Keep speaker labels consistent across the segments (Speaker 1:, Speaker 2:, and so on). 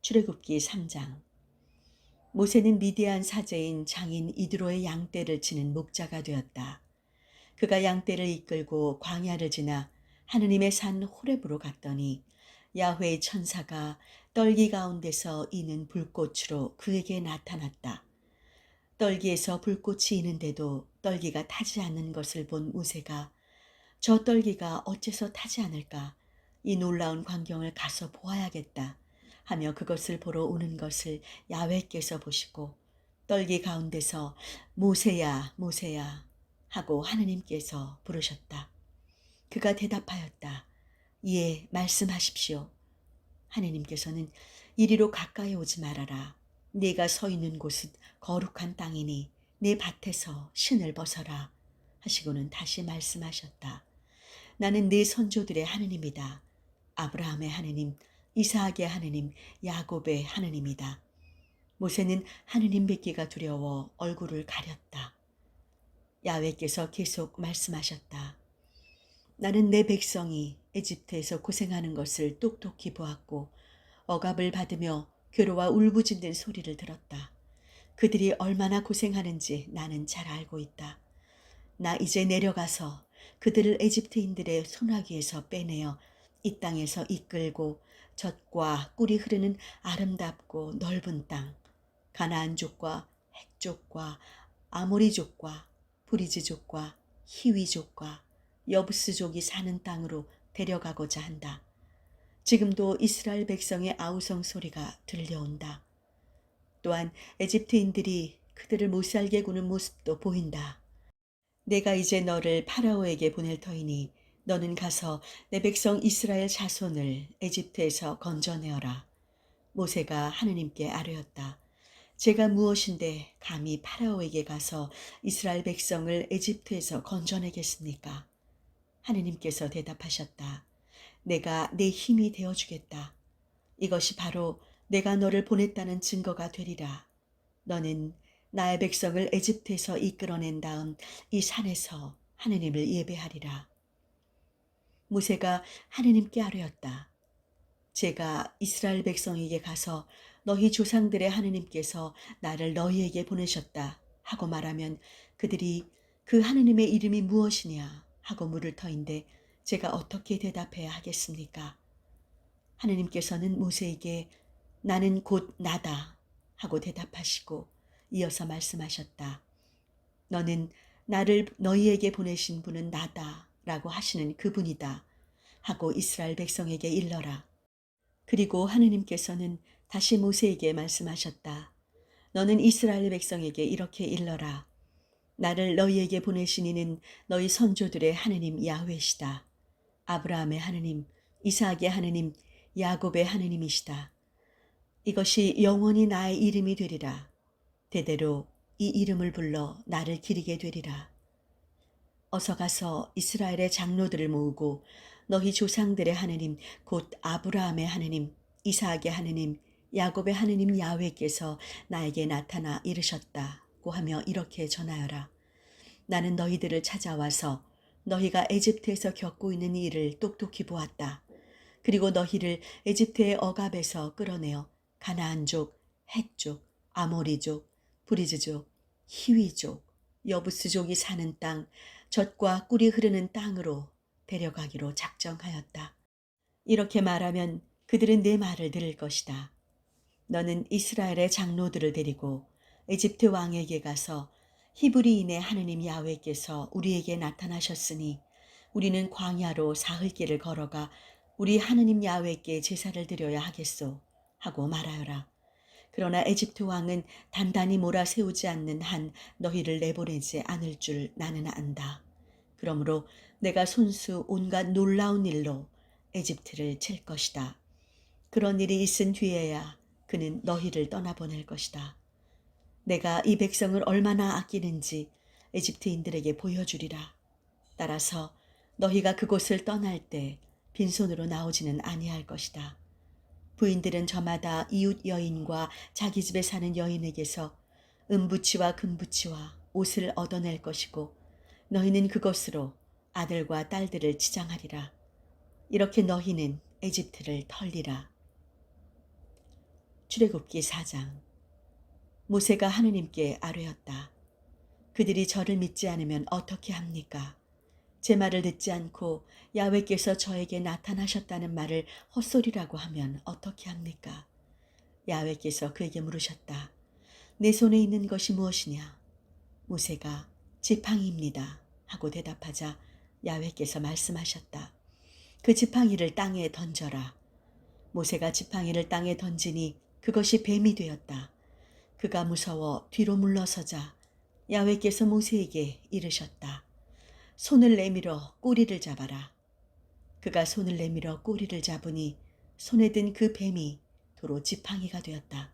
Speaker 1: 출애굽기 3장. 모세는 미디안 사제인 장인 이드로의 양떼를 치는 목자가 되었다. 그가 양떼를 이끌고 광야를 지나 하느님의 산 호렙으로 갔더니 야훼의 천사가 떨기 가운데서 이는 불꽃으로 그에게 나타났다. 떨기에서 불꽃이 이는데도 떨기가 타지 않는 것을 본 모세가 저 떨기가 어째서 타지 않을까? 이 놀라운 광경을 가서 보아야겠다 하며 그것을 보러 오는 것을 야훼께서 보시고 떨기 가운데서 모세야 모세야 하고 하느님께서 부르셨다. 그가 대답하였다. 예, 말씀하십시오. 하느님께서는 이리로 가까이 오지 말아라. 네가 서 있는 곳은 거룩한 땅이니 네 밭에서 신을 벗어라 하시고는 다시 말씀하셨다. 나는 네 선조들의 하느님이다. 아브라함의 하느님, 이삭의 하느님, 야곱의 하느님이다. 모세는 하느님 뵙기가 두려워 얼굴을 가렸다. 야훼께서 계속 말씀하셨다. 나는 내 백성이 에집트에서 고생하는 것을 똑똑히 보았고 억압을 받으며 괴로워 울부짖는 소리를 들었다. 그들이 얼마나 고생하는지 나는 잘 알고 있다. 나 이제 내려가서 그들을 에집트인들의 손아귀에서 빼내어 이 땅에서 이끌고 젖과 꿀이 흐르는 아름답고 넓은 땅, 가나안족과 헷족과 아모리족과 브리즈족과 히위족과 여부스족이 사는 땅으로 데려가고자 한다. 지금도 이스라엘 백성의 아우성 소리가 들려온다. 또한 에집트인들이 그들을 못살게 구는 모습도 보인다. 내가 이제 너를 파라오에게 보낼 터이니 너는 가서 내 백성 이스라엘 자손을 에집트에서 건져내어라. 모세가 하느님께 아뢰었다. 제가 무엇인데 감히 파라오에게 가서 이스라엘 백성을 에집트에서 건져내겠습니까? 하느님께서 대답하셨다. 내가 내 힘이 되어주겠다. 이것이 바로 내가 너를 보냈다는 증거가 되리라. 너는 나의 백성을 에집트에서 이끌어낸 다음 이 산에서 하느님을 예배하리라. 모세가 하느님께 아뢰었다. 제가 이스라엘 백성에게 가서 너희 조상들의 하느님께서 나를 너희에게 보내셨다 하고 말하면 그들이 그 하느님의 이름이 무엇이냐 하고 물을 터인데 제가 어떻게 대답해야 하겠습니까? 하느님께서는 모세에게 나는 곧 나다 하고 대답하시고 이어서 말씀하셨다. 너는 나를 너희에게 보내신 분은 나다 라고 하시는 그분이다 하고 이스라엘 백성에게 일러라. 그리고 하느님께서는 다시 모세에게 말씀하셨다. 너는 이스라엘 백성에게 이렇게 일러라. 나를 너희에게 보내신 이는 너희 선조들의 하느님 야훼시다. 아브라함의 하느님, 이삭의 하느님, 야곱의 하느님이시다. 이것이 영원히 나의 이름이 되리라. 대대로 이 이름을 불러 나를 기리게 되리라. 어서 가서 이스라엘의 장로들을 모으고 너희 조상들의 하느님 곧 아브라함의 하느님, 이삭의 하느님, 야곱의 하느님 야훼께서 나에게 나타나 이르셨다고 하며 이렇게 전하여라. 나는 너희들을 찾아와서 너희가 에집트에서 겪고 있는 일을 똑똑히 보았다. 그리고 너희를 에집트의 억압에서 끌어내어 가나안족, 헷족, 아모리족, 브리즈족, 히위족, 여부스족이 사는 땅, 젖과 꿀이 흐르는 땅으로 데려가기로 작정하였다. 이렇게 말하면 그들은 내 말을 들을 것이다. 너는 이스라엘의 장로들을 데리고 에집트 왕에게 가서 히브리인의 하느님 야훼께서 우리에게 나타나셨으니 우리는 광야로 사흘 길을 걸어가 우리 하느님 야훼께 제사를 드려야 하겠소 하고 말하여라. 그러나 에집트 왕은 단단히 몰아세우지 않는 한 너희를 내보내지 않을 줄 나는 안다. 그러므로 내가 손수 온갖 놀라운 일로 에집트를 칠 것이다. 그런 일이 있은 뒤에야 그는 너희를 떠나보낼 것이다. 내가 이 백성을 얼마나 아끼는지 에집트인들에게 보여주리라. 따라서 너희가 그곳을 떠날 때 빈손으로 나오지는 아니할 것이다. 부인들은 저마다 이웃 여인과 자기 집에 사는 여인에게서 은부치와 금부치와 옷을 얻어낼 것이고 너희는 그것으로 아들과 딸들을 치장하리라. 이렇게 너희는 에집트를 털리라. 출애굽기 4장. 모세가 하느님께 아뢰었다. 그들이 저를 믿지 않으면 어떻게 합니까? 제 말을 듣지 않고 야훼께서 저에게 나타나셨다는 말을 헛소리라고 하면 어떻게 합니까? 야훼께서 그에게 물으셨다. 내 손에 있는 것이 무엇이냐? 모세가 지팡이입니다 하고 대답하자 야훼께서 말씀하셨다. 그 지팡이를 땅에 던져라. 모세가 지팡이를 땅에 던지니 그것이 뱀이 되었다. 그가 무서워 뒤로 물러서자 야훼께서 모세에게 이르셨다. 손을 내밀어 꼬리를 잡아라. 그가 손을 내밀어 꼬리를 잡으니 손에 든 그 뱀이 도로 지팡이가 되었다.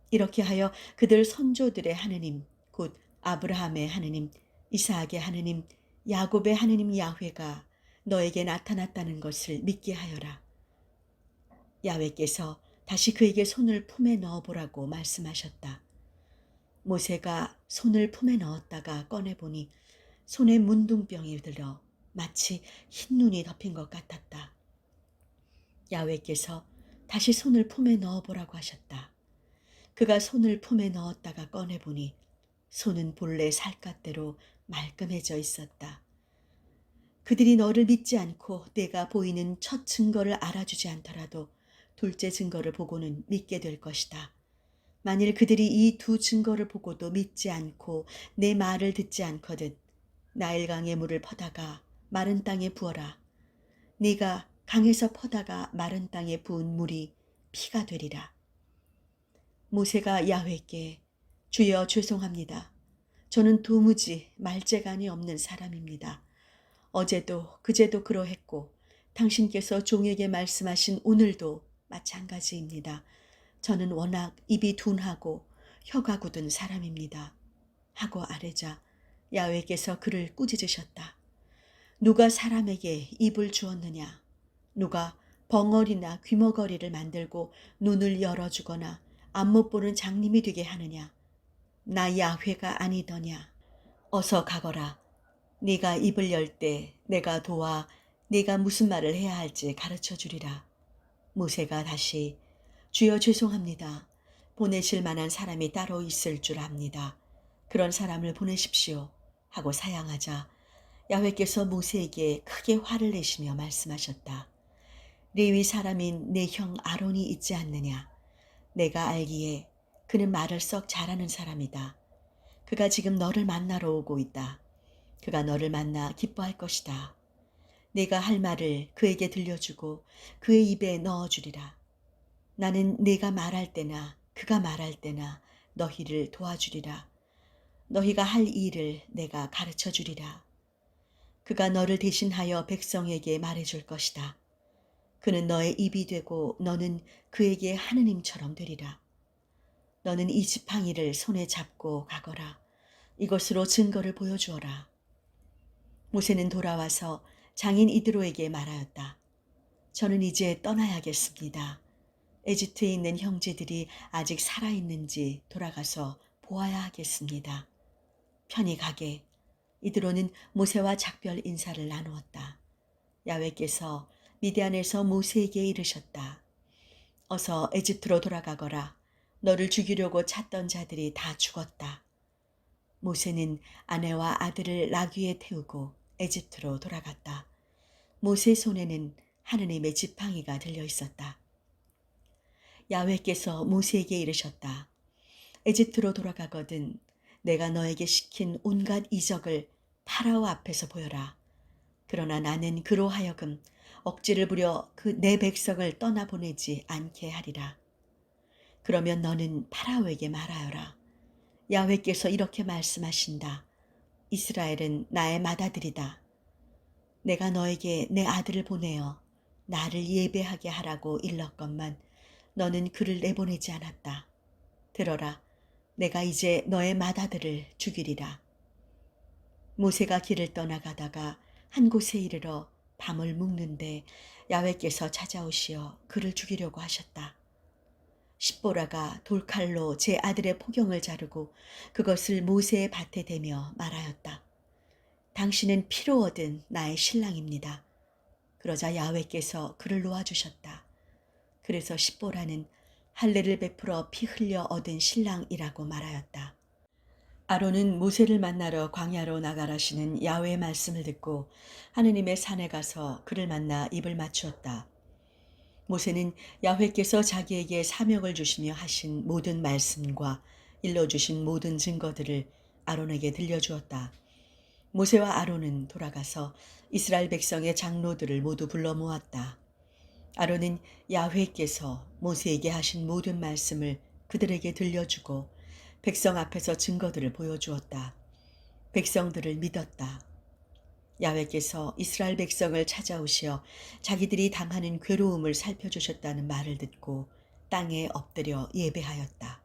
Speaker 1: 이렇게 하여 그들 선조들의 하느님 곧 아브라함의 하느님, 이삭의 하느님, 야곱의 하느님 야훼가 너에게 나타났다는 것을 믿게 하여라. 야훼께서 다시 그에게 손을 품에 넣어보라고 말씀하셨다. 모세가 손을 품에 넣었다가 꺼내보니 손에 문둥병이 들어 마치 흰 눈이 덮인 것 같았다. 야훼께서 다시 손을 품에 넣어보라고 하셨다. 그가 손을 품에 넣었다가 꺼내보니 손은 본래 살갗대로 말끔해져 있었다. 그들이 너를 믿지 않고 내가 보이는 첫 증거를 알아주지 않더라도 둘째 증거를 보고는 믿게 될 것이다. 만일 그들이 이 두 증거를 보고도 믿지 않고 내 말을 듣지 않거든 나일강의 물을 퍼다가 마른 땅에 부어라. 네가 강에서 퍼다가 마른 땅에 부은 물이 피가 되리라. 모세가 야훼께 주여 죄송합니다. 저는 도무지 말재간이 없는 사람입니다. 어제도 그제도 그러했고 당신께서 종에게 말씀하신 오늘도 마찬가지입니다. 저는 워낙 입이 둔하고 혀가 굳은 사람입니다. 하고 아뢰자 야훼께서 그를 꾸짖으셨다. 누가 사람에게 입을 주었느냐? 누가 벙어리나 귀머거리를 만들고 눈을 열어주거나 앞못 보는 장님이 되게 하느냐? 나 야훼가 아니더냐? 어서 가거라. 네가 입을 열 때 내가 도와 네가 무슨 말을 해야 할지 가르쳐 주리라. 모세가 다시 주여 죄송합니다. 보내실 만한 사람이 따로 있을 줄 압니다. 그런 사람을 보내십시오. 하고 사양하자 야훼께서 모세에게 크게 화를 내시며 말씀하셨다. 레위 사람인 내 형 아론이 있지 않느냐? 내가 알기에 그는 말을 썩 잘하는 사람이다. 그가 지금 너를 만나러 오고 있다. 그가 너를 만나 기뻐할 것이다. 내가 할 말을 그에게 들려주고 그의 입에 넣어주리라. 나는 네가 말할 때나 그가 말할 때나 너희를 도와주리라. 너희가 할 일을 내가 가르쳐 주리라. 그가 너를 대신하여 백성에게 말해줄 것이다. 그는 너의 입이 되고 너는 그에게 하느님처럼 되리라. 너는 이 지팡이를 손에 잡고 가거라. 이것으로 증거를 보여주어라. 모세는 돌아와서 장인 이드로에게 말하였다. 저는 이제 떠나야겠습니다. 에집트에 있는 형제들이 아직 살아있는지 돌아가서 보아야 하겠습니다. 편히 가게. 이드로는 모세와 작별 인사를 나누었다. 야훼께서 미디안에서 모세에게 이르셨다. 어서 에집트로 돌아가거라. 너를 죽이려고 찾던 자들이 다 죽었다. 모세는 아내와 아들을 나귀에 태우고 에집트로 돌아갔다. 모세 손에는 하느님의 지팡이가 들려 있었다. 야훼께서 모세에게 이르셨다. 에집트로 돌아가거든 내가 너에게 시킨 온갖 이적을 파라오 앞에서 보여라. 그러나 나는 그로 하여금 억지를 부려 그 내 백성을 떠나보내지 않게 하리라. 그러면 너는 파라오에게 말하여라. 야훼께서 이렇게 말씀하신다. 이스라엘은 나의 맏아들이다. 내가 너에게 내 아들을 보내어 나를 예배하게 하라고 일렀건만 너는 그를 내보내지 않았다. 들어라. 내가 이제 너의 맏아들을 죽이리라. 모세가 길을 떠나가다가 한 곳에 이르러 밤을 묵는데 야훼께서 찾아오시어 그를 죽이려고 하셨다. 십보라가 돌칼로 제 아들의 포경을 자르고 그것을 모세의 밭에 대며 말하였다. 당신은 피로 얻은 나의 신랑입니다. 그러자 야훼께서 그를 놓아주셨다. 그래서 십보라는 할례를 베풀어 피 흘려 얻은 신랑이라고 말하였다. 아론은 모세를 만나러 광야로 나가라시는 야훼의 말씀을 듣고 하느님의 산에 가서 그를 만나 입을 맞추었다. 모세는 야훼께서 자기에게 사명을 주시며 하신 모든 말씀과 일러주신 모든 증거들을 아론에게 들려주었다. 모세와 아론은 돌아가서 이스라엘 백성의 장로들을 모두 불러 모았다. 아론은 야훼께서 모세에게 하신 모든 말씀을 그들에게 들려주고 백성 앞에서 증거들을 보여주었다. 백성들을 믿었다. 야훼께서 이스라엘 백성을 찾아오시어 자기들이 당하는 괴로움을 살펴주셨다는 말을 듣고 땅에 엎드려 예배하였다.